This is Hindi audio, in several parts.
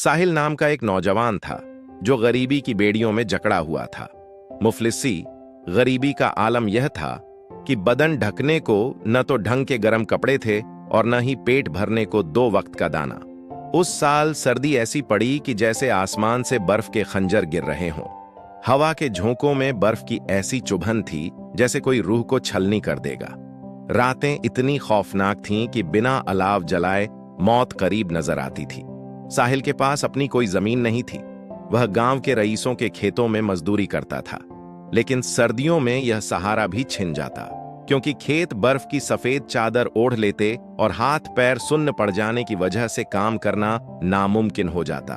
साहिल नाम का एक नौजवान था जो गरीबी की बेड़ियों में जकड़ा हुआ था। मुफलिसी गरीबी का आलम यह था कि बदन ढकने को न तो ढंग के गर्म कपड़े थे और न ही पेट भरने को 2 वक्त का दाना। उस साल सर्दी ऐसी पड़ी कि जैसे आसमान से बर्फ के खंजर गिर रहे हों। हवा के झोंकों में बर्फ की ऐसी चुभन थी जैसे कोई रूह को छलनी कर देगा। रातें इतनी खौफनाक थीं कि बिना अलाव जलाए मौत करीब नजर आती थी। साहिल के पास अपनी कोई जमीन नहीं थी। वह गांव के रईसों के खेतों में मजदूरी करता था, लेकिन सर्दियों में यह सहारा भी छिन जाता, क्योंकि खेत बर्फ की सफेद चादर ओढ़ लेते और हाथ पैर सुन्न पड़ जाने की वजह से काम करना नामुमकिन हो जाता।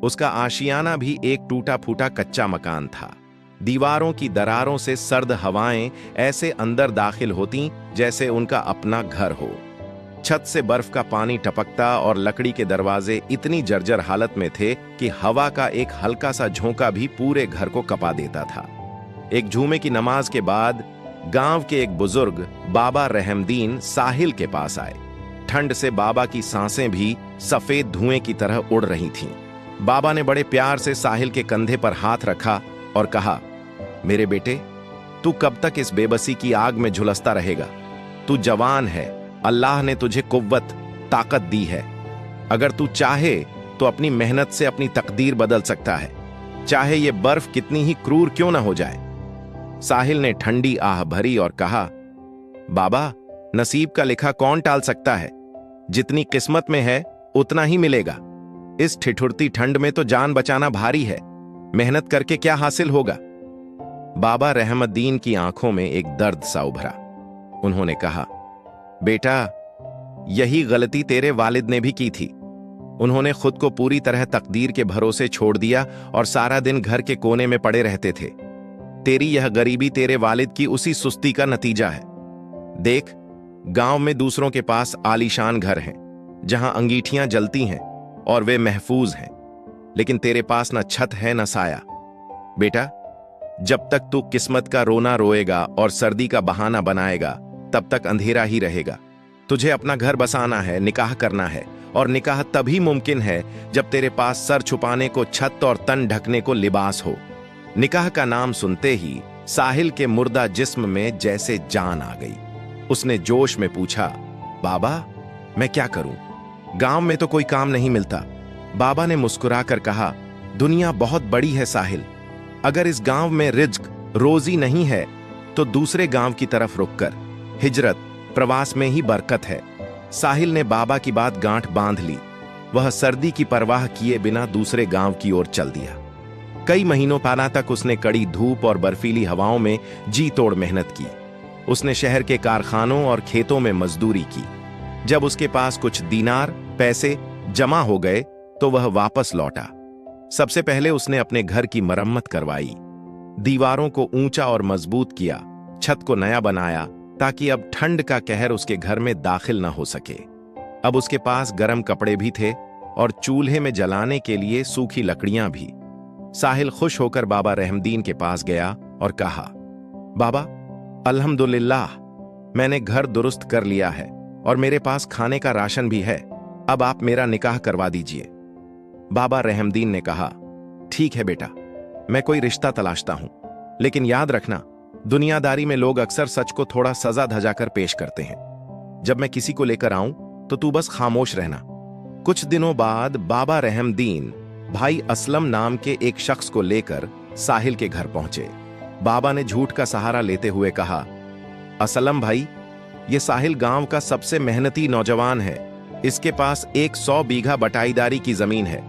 उसका आशियाना भी एक टूटा फूटा कच्चा मकान था। दीवारों की दरारों से सर्द हवाएं ऐसे अंदर दाखिल होतीं जैसे उनका अपना घर हो। छत से बर्फ का पानी टपकता और लकड़ी के दरवाजे इतनी जर्जर हालत में थे कि हवा का एक हल्का सा झोंका भी पूरे घर को कपा देता था। एक जुमे की नमाज के बाद गांव के एक बुजुर्ग बाबा रहमदीन साहिल के पास आए। ठंड से बाबा की सांसें भी सफेद धुएं की तरह उड़ रही थीं। बाबा ने बड़े प्यार से साहिल के कंधे पर हाथ रखा और कहा, मेरे बेटे, तू कब तक इस बेबसी की आग में झुलसता रहेगा? तू जवान है, अल्लाह ने तुझे कुव्वत ताकत दी है। अगर तू चाहे तो अपनी मेहनत से अपनी तकदीर बदल सकता है, चाहे ये बर्फ कितनी ही क्रूर क्यों ना हो जाए। साहिल ने ठंडी आह भरी और कहा, बाबा, नसीब का लिखा कौन टाल सकता है? जितनी किस्मत में है उतना ही मिलेगा। इस ठिठुरती ठंड में तो जान बचाना भारी है। मेहनत करके क्या हासिल होगा? बाबा रहमद्दीन की आंखों में एक दर्द सा उभरा। उन्होंने कहा, बेटा, यही गलती तेरे वालिद ने भी की थी। उन्होंने खुद को पूरी तरह तकदीर के भरोसे छोड़ दिया और सारा दिन घर के कोने में पड़े रहते थे। तेरी यह गरीबी तेरे वालिद की उसी सुस्ती का नतीजा है। देख, गांव में दूसरों के पास आलीशान घर हैं, जहां अंगीठियां जलती हैं और वे महफूज हैं, लेकिन तेरे पास न छत है न साया। बेटा, जब तक तू किस्मत का रोना रोएगा और सर्दी का बहाना बनाएगा, तब तक अंधेरा ही रहेगा। तुझे अपना घर बसाना है, निकाह करना है, और निकाह तभी मुमकिन है जब तेरे पास सर छुपाने को छत और तन ढकने को लिबास हो। निकाह का नाम सुनते ही साहिल के मुर्दा जिस्म में जैसे जान आ गई। उसने जोश में पूछा, बाबा, मैं क्या करूं? गांव में तो कोई काम नहीं मिलता। बाबा ने मुस्कुराकर कहा, दुनिया बहुत बड़ी है साहिल। अगर इस गांव में रिज्क रोजी नहीं है तो दूसरे गांव की तरफ रुक कर। हिजरत, प्रवास में ही बरकत है। साहिल ने बाबा की बात गांठ बांध ली। वह सर्दी की परवाह किए बिना दूसरे गांव की ओर चल दिया। कई महीनों पाना तक उसने कड़ी धूप और बर्फीली हवाओं में जी तोड़ मेहनत की। उसने शहर के कारखानों और खेतों में मजदूरी की। जब उसके पास कुछ दीनार पैसे जमा हो गए तो वह वापस लौटा। सबसे पहले उसने अपने घर की मरम्मत करवाई। दीवारों को ऊंचा और मजबूत किया, छत को नया बनाया ताकि अब ठंड का कहर उसके घर में दाखिल न हो सके। अब उसके पास गर्म कपड़े भी थे और चूल्हे में जलाने के लिए सूखी लकड़ियां भी। साहिल खुश होकर बाबा रहमदीन के पास गया और कहा, बाबा, अल्हम्दुलिल्लाह, मैंने घर दुरुस्त कर लिया है और मेरे पास खाने का राशन भी है। अब आप मेरा निकाह करवा दीजिए। बाबा रहमदीन ने कहा, ठीक है बेटा, मैं कोई रिश्ता तलाशता हूं, लेकिन याद रखना, दुनियादारी में लोग अक्सर सच को थोड़ा सजा धजा कर पेश करते हैं। जब मैं किसी को लेकर आऊं तो तू बस खामोश रहना। कुछ दिनों बाद बाबा रहमदीन भाई असलम नाम के एक शख्स को लेकर साहिल के घर पहुंचे। बाबा ने झूठ का सहारा लेते हुए कहा, असलम भाई, ये साहिल गांव का सबसे मेहनती नौजवान है। इसके पास 100 बीघा बटाईदारी की जमीन है।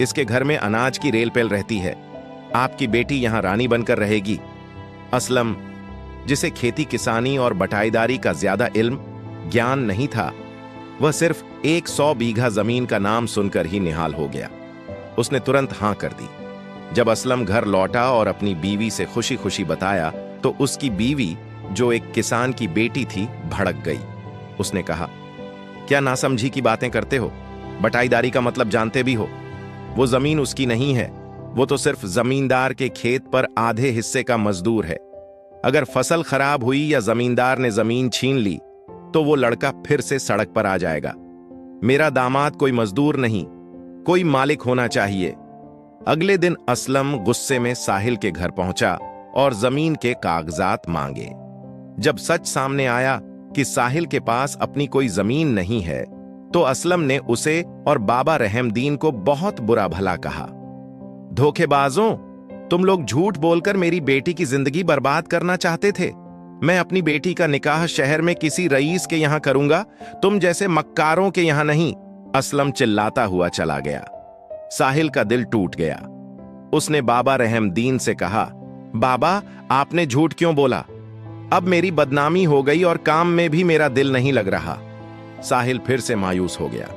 इसके घर में अनाज की रेल पेल रहती है। आपकी बेटी यहां रानी बनकर रहेगी। असलम, जिसे खेती किसानी और बटाईदारी का ज्यादा इल्म ज्ञान नहीं था, वह सिर्फ 100 बीघा जमीन का नाम सुनकर ही निहाल हो गया। उसने तुरंत हां कर दी। जब असलम घर लौटा और अपनी बीवी से खुशी खुशी बताया तो उसकी बीवी, जो एक किसान की बेटी थी, भड़क गई। उसने कहा, क्या नासमझी की बातें करते हो? बटाईदारी का मतलब जानते भी हो? वो जमीन उसकी नहीं है। वो तो सिर्फ जमींदार के खेत पर आधे हिस्से का मजदूर है। अगर फसल खराब हुई या जमींदार ने जमीन छीन ली तो वो लड़का फिर से सड़क पर आ जाएगा। मेरा दामाद कोई मजदूर नहीं, कोई मालिक होना चाहिए। अगले दिन असलम गुस्से में साहिल के घर पहुंचा और जमीन के कागजात मांगे। जब सच सामने आया कि साहिल के पास अपनी कोई जमीन नहीं है, तो असलम ने उसे और बाबा रहमदीन को बहुत बुरा भला कहा। धोखेबाजों, तुम लोग झूठ बोलकर मेरी बेटी की जिंदगी बर्बाद करना चाहते थे। मैं अपनी बेटी का निकाह शहर में किसी रईस के यहां करूंगा, तुम जैसे मक्कारों के यहां नहीं। असलम चिल्लाता हुआ चला गया। साहिल का दिल टूट गया। उसने बाबा रहमदीन से कहा, बाबा, आपने झूठ क्यों बोला? अब मेरी बदनामी हो गई और काम में भी मेरा दिल नहीं लग रहा। साहिल फिर से मायूस हो गया।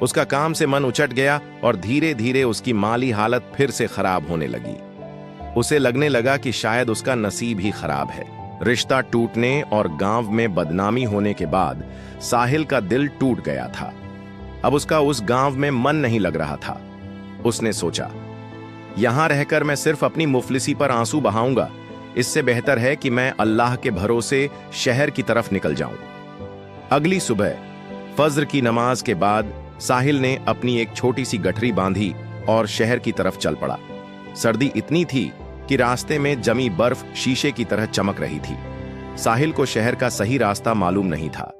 उसका काम से मन उचट गया और धीरे धीरे उसकी माली हालत फिर से खराब होने लगी। उसे लगने लगा कि शायद उसका नसीब ही खराब है। रिश्ता टूटने और गांव में बदनामी होने के बाद साहिल का दिल टूट गया था। अब उसका उस गांव में मन नहीं लग रहा था। उसने सोचा, यहां रहकर मैं सिर्फ अपनी मुफलिसी पर आंसू बहाऊंगा, इससे बेहतर है कि मैं अल्लाह के भरोसे शहर की तरफ निकल जाऊं। अगली सुबह फज्र की नमाज के बाद साहिल ने अपनी एक छोटी सी गठरी बांधी और शहर की तरफ चल पड़ा। सर्दी इतनी थी कि रास्ते में जमी बर्फ शीशे की तरह चमक रही थी। साहिल को शहर का सही रास्ता मालूम नहीं था।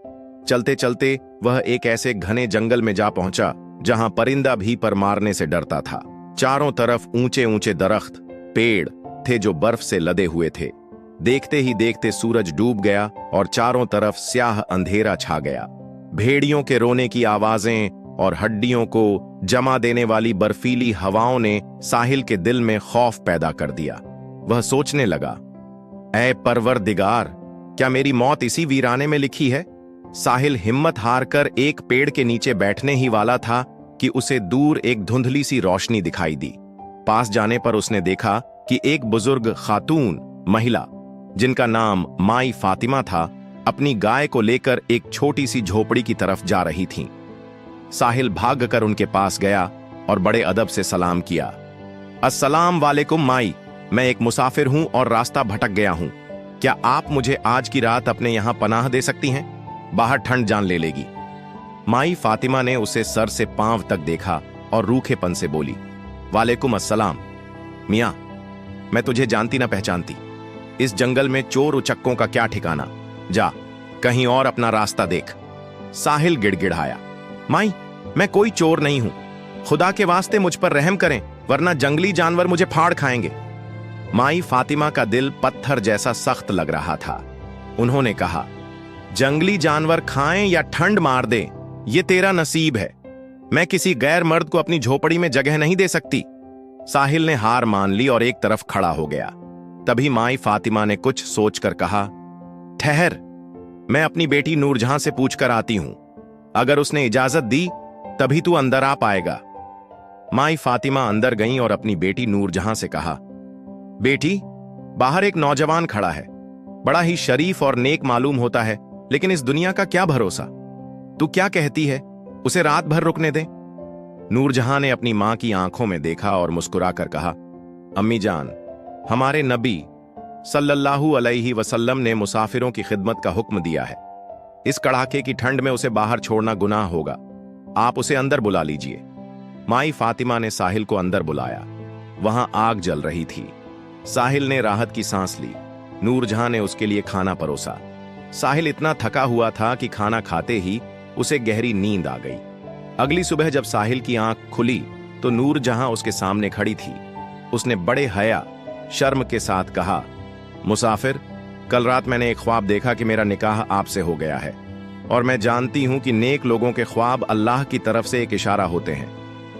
चलते चलते वह एक ऐसे घने जंगल में जा पहुंचा जहां परिंदा भी पर मारने से डरता था। चारों तरफ ऊंचे ऊंचे दरख्त, पेड़ थे जो बर्फ से लदे हुए थे। देखते ही देखते सूरज डूब गया और चारों तरफ स्याह अंधेरा छा गया। भेड़ियों के रोने की आवाजें और हड्डियों को जमा देने वाली बर्फीली हवाओं ने साहिल के दिल में खौफ पैदा कर दिया। वह सोचने लगा, ऐ परवरदिगार, क्या मेरी मौत इसी वीराने में लिखी है? साहिल हिम्मत हारकर एक पेड़ के नीचे बैठने ही वाला था कि उसे दूर एक धुंधली सी रोशनी दिखाई दी। पास जाने पर उसने देखा कि एक बुजुर्ग खातून महिला, जिनका नाम माई फातिमा था, अपनी गाय को लेकर एक छोटी सी झोपड़ी की तरफ जा रही थीं। साहिल भागकर उनके पास गया और बड़े अदब से सलाम किया। अस्सलाम वालेकुम माई, मैं एक मुसाफिर हूं और रास्ता भटक गया हूं। क्या आप मुझे आज की रात अपने यहां पनाह दे सकती हैं? बाहर ठंड जान ले लेगी। माई फातिमा ने उसे सर से पांव तक देखा और रूखेपन से बोली, वालेकुम अस्सलाम। मियां, मैं तुझे जानती ना पहचानती। इस जंगल में चोर उचक्कों का क्या ठिकाना? जा, कहीं और अपना रास्ता देख। साहिल गिड़गिड़ाया, माई, मैं कोई चोर नहीं हूं। खुदा के वास्ते मुझ पर रहम करें, वरना जंगली जानवर मुझे फाड़ खाएंगे। माई फातिमा का दिल पत्थर जैसा सख्त लग रहा था। उन्होंने कहा, जंगली जानवर खाएं या ठंड मार दें, ये तेरा नसीब है। मैं किसी गैर मर्द को अपनी झोपड़ी में जगह नहीं दे सकती। साहिल ने हार मान ली और एक तरफ खड़ा हो गया। तभी माई फातिमा ने कुछ सोचकर कहा, ठहर, मैं अपनी बेटी नूरजहां से पूछकर आती हूं। अगर उसने इजाजत दी तभी तू अंदर आ पाएगा। माई फातिमा अंदर गईं और अपनी बेटी नूरजहां से कहा, बेटी, बाहर एक नौजवान खड़ा है। बड़ा ही शरीफ और नेक मालूम होता है, लेकिन इस दुनिया का क्या भरोसा। तू क्या कहती है, उसे रात भर रुकने दे? नूरजहां ने अपनी मां की आंखों में देखा और मुस्कुराकर कहा, अम्मी जान, हमारे नबी सल्लल्लाहु अलैहि वसल्लम ने मुसाफिरों की खिदमत का हुक्म दिया है। इस कड़ाके की ठंड में उसे बाहर छोड़ना गुनाह होगा। आप उसे अंदर बुला लीजिए। माई फातिमा ने साहिल को अंदर बुलाया। वहां आग जल रही थी। साहिल ने राहत की सांस ली। नूरजहां ने उसके लिए खाना परोसा। साहिल इतना थका हुआ था कि खाना खाते ही उसे गहरी नींद आ गई। अगली सुबह जब साहिल की आंख खुली तो नूरजहां उसके सामने खड़ी थी। उसने बड़े हया शर्म के साथ कहा, मुसाफिर, कल रात मैंने एक ख्वाब देखा कि मेरा निकाह आपसे हो गया है, और मैं जानती हूं कि नेक लोगों के ख्वाब अल्लाह की तरफ से एक इशारा होते हैं।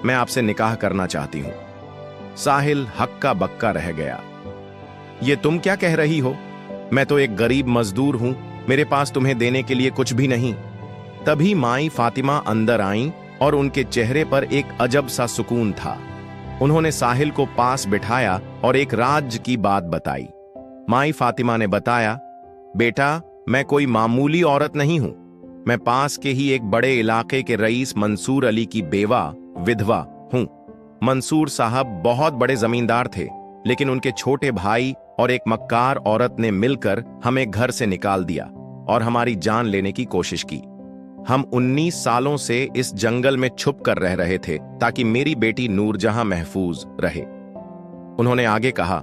मैं आपसे निकाह करना चाहती हूं। साहिल हक्का बक्का रह गया। ये तुम क्या कह रही हो? मैं तो एक गरीब मजदूर हूं, मेरे पास तुम्हें देने के लिए कुछ भी नहीं। तभी माई फातिमा अंदर आईं और उनके चेहरे पर एक अजब सा सुकून था। उन्होंने साहिल को पास बिठाया और एक राज की बात बताई। माई फातिमा ने बताया, बेटा, मैं कोई मामूली औरत नहीं हूं। मैं पास के ही एक बड़े इलाके के रईस मंसूर अली की बेवा विधवा हूं। मंसूर साहब बहुत बड़े जमींदार थे, लेकिन उनके छोटे भाई और एक मक्कार औरत ने मिलकर हमें घर से निकाल दिया और हमारी जान लेने की कोशिश की। हम 19 सालों से इस जंगल में छुप कर रह रहे थे ताकि मेरी बेटी नूरजहां महफूज रहे। उन्होंने आगे कहा,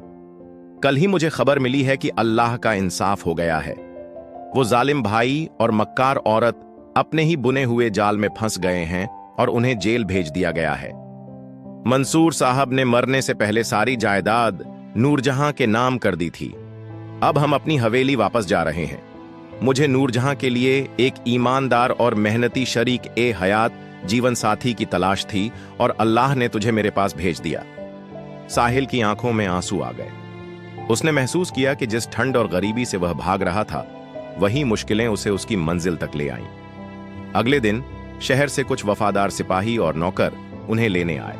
कल ही मुझे खबर मिली है कि अल्लाह का इंसाफ हो गया है। वो जालिम भाई और मक्कार औरत अपने ही बुने हुए जाल में फंस गए हैं और उन्हें जेल भेज दिया गया है। मंसूर साहब ने मरने से पहले सारी जायदाद नूरजहां के नाम कर दी थी। अब हम अपनी हवेली वापस जा रहे हैं। मुझे नूरजहां के लिए एक ईमानदार और मेहनती शरीक ए हयात जीवन साथी की तलाश थी और अल्लाह ने तुझे मेरे पास भेज दिया। साहिल की आंखों में आंसू आ गए। उसने महसूस किया कि जिस ठंड और गरीबी से वह भाग रहा था, वही मुश्किलें उसे उसकी मंजिल तक ले आईं। अगले दिन शहर से कुछ वफादार सिपाही और नौकर उन्हें लेने आए।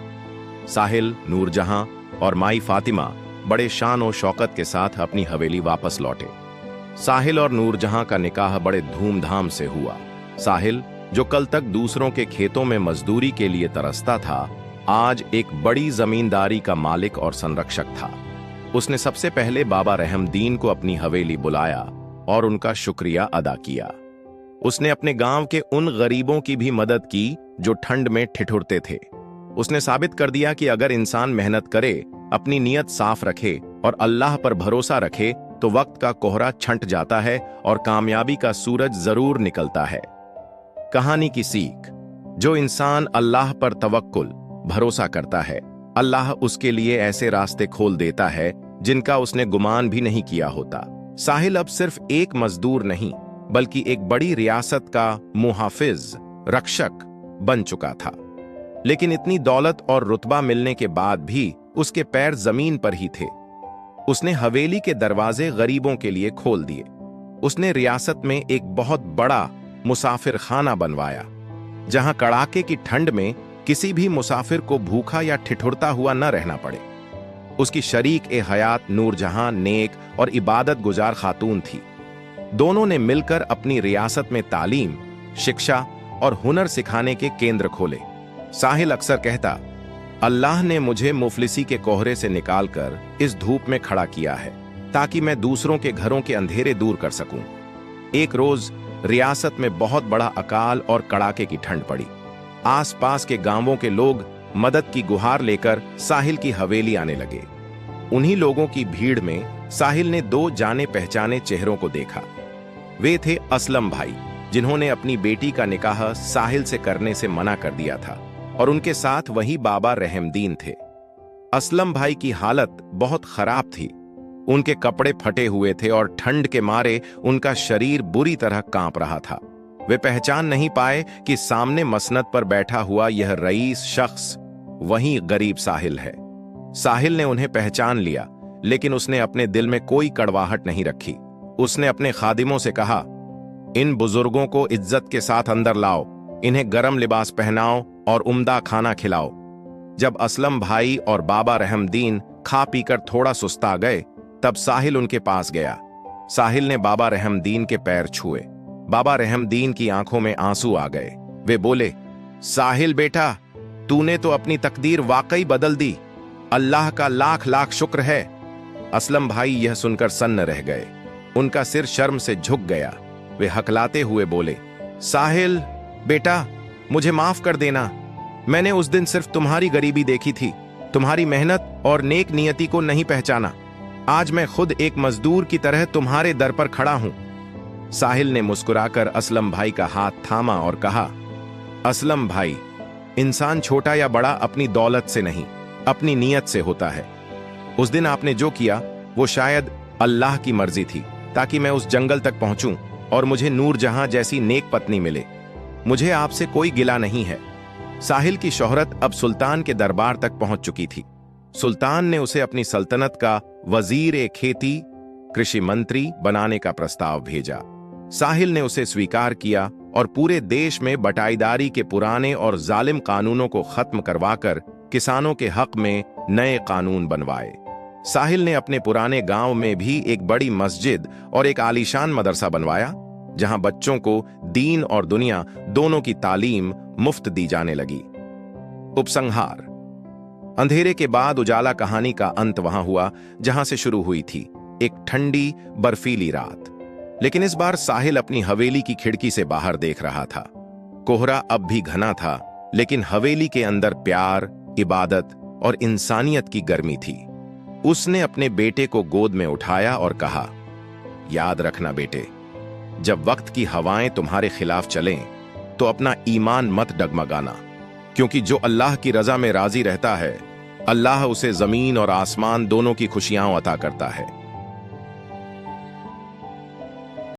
साहिल, नूरजहां और माई फातिमा बड़े शान और शौकत के साथ अपनी हवेली वापस लौटे। साहिल और नूरजहां का निकाह बड़े धूमधाम से हुआ। साहिल, जो कल तक दूसरों के खेतों में मजदूरी के लिए तरसता था, आज एक बड़ी जमींदारी का मालिक और संरक्षक था। उसने सबसे पहले बाबा रहमदीन को अपनी हवेली बुलाया और उनका शुक्रिया अदा किया। उसने अपने गांव के उन गरीबों की भी मदद की जो ठंड में ठिठुरते थे। उसने साबित कर दिया कि अगर इंसान मेहनत करे, अपनी नीयत साफ रखे और अल्लाह पर भरोसा रखे तो वक्त का कोहरा छंट जाता है और कामयाबी का सूरज जरूर निकलता है। कहानी की सीख, जो इंसान अल्लाह पर तवक्कुल, भरोसा करता है, अल्लाह उसके लिए ऐसे रास्ते खोल देता है जिनका उसने गुमान भी नहीं किया होता। साहिल अब सिर्फ एक मजदूर नहीं, बल्कि एक बड़ी रियासत का मुहाफिज, रक्षक बन चुका था। लेकिन इतनी दौलत और रुतबा मिलने के बाद भी उसके पैर जमीन पर ही थे। उसने हवेली के दरवाजे गरीबों के लिए खोल दिए। उसने रियासत में एक बहुत बड़ा मुसाफिर खाना बनवाया, जहां कड़ाके की ठंड में किसी भी मुसाफिर को भूखा या ठिठुरता हुआ न रहना पड़े। उसकी शरीक ए हयात नूरजहां नेक और इबादत गुजार खातून थी। दोनों ने मिलकर अपनी रियासत में तालीम, शिक्षा और हुनर सिखाने के केंद्र खोले। साहिल अक्सर कहता, अल्लाह ने मुझे मुफलिसी के कोहरे से निकालकर इस धूप में खड़ा किया है ताकि मैं दूसरों के घरों के अंधेरे दूर कर सकूं। एक रोज रियासत में बहुत बड़ा अकाल और कड़ाके की ठंड पड़ी। आसपास के गांवों के लोग मदद की गुहार लेकर साहिल की हवेली आने लगे। उन्हीं लोगों की भीड़ में साहिल ने दो जाने पहचाने चेहरों को देखा। वे थे असलम भाई, जिन्होंने अपनी बेटी का निकाह साहिल से करने से मना कर दिया था, और उनके साथ वही बाबा रहमदीन थे। असलम भाई की हालत बहुत खराब थी। उनके कपड़े फटे हुए थे और ठंड के मारे उनका शरीर बुरी तरह कांप रहा था। वे पहचान नहीं पाए कि सामने मसनद पर बैठा हुआ यह रईस शख्स वही गरीब साहिल है। साहिल ने उन्हें पहचान लिया, लेकिन उसने अपने दिल में कोई कड़वाहट नहीं रखी। उसने अपने खादिमों से कहा, इन बुजुर्गों को इज्जत के साथ अंदर लाओ, इन्हें गरम लिबास पहनाओ और उम्दा खाना खिलाओ। जब असलम भाई और बाबा रहमदीन खा पीकर थोड़ा सुस्ता गए, तब साहिल उनके पास गया। साहिल ने बाबा रहमदीन के पैर छुए। बाबा रहमदीन की आंखों में आंसू आ गए। वे बोले, साहिल बेटा, तूने तो अपनी तकदीर वाकई बदल दी। अल्लाह का लाख लाख शुक्र है। असलम भाई यह सुनकर सन्न रह गए। उनका सिर शर्म से झुक गया। वे हकलाते हुए बोले, साहिल बेटा, मुझे माफ कर देना। मैंने उस दिन सिर्फ तुम्हारी गरीबी देखी थी, तुम्हारी मेहनत और नेक नियति को नहीं पहचाना। आज मैं खुद एक मजदूर की तरह तुम्हारे दर पर खड़ा हूं। साहिल ने मुस्कुराकर असलम भाई का हाथ थामा और कहा, असलम भाई, इंसान छोटा या बड़ा अपनी दौलत से नहीं, अपनी नीयत से होता है। उस दिन आपने जो किया वो शायद अल्लाह की मर्जी थी, ताकि मैं उस जंगल तक पहुंचूं और मुझे नूरजहां जैसी नेक पत्नी मिले। मुझे आपसे कोई गिला नहीं है। साहिल की शोहरत अब सुल्तान के दरबार तक पहुंच चुकी थी। सुल्तान ने उसे अपनी सल्तनत का वजीर-ए-खेती, कृषि मंत्री बनाने का प्रस्ताव भेजा। साहिल ने उसे स्वीकार किया और पूरे देश में बटाईदारी के पुराने और जालिम कानूनों को खत्म करवाकर किसानों के हक में नए कानून बनवाए। साहिल ने अपने पुराने गांव में भी एक बड़ी मस्जिद और एक आलीशान मदरसा बनवाया, जहां बच्चों को दीन और दुनिया दोनों की तालीम मुफ्त दी जाने लगी। उपसंहार। अंधेरे के बाद उजाला कहानी का अंत वहां हुआ जहां से शुरू हुई थी, एक ठंडी बर्फीली रात। लेकिन इस बार साहिल अपनी हवेली की खिड़की से बाहर देख रहा था। कोहरा अब भी घना था, लेकिन हवेली के अंदर प्यार, इबादत और इंसानियत की गर्मी थी। उसने अपने बेटे को गोद में उठाया और कहा, याद रखना बेटे, जब वक्त की हवाएं तुम्हारे खिलाफ चलें तो अपना ईमान मत डगमगाना, क्योंकि जो अल्लाह की रजा में राजी रहता है, अल्लाह उसे जमीन और आसमान दोनों की खुशियां अता करता है।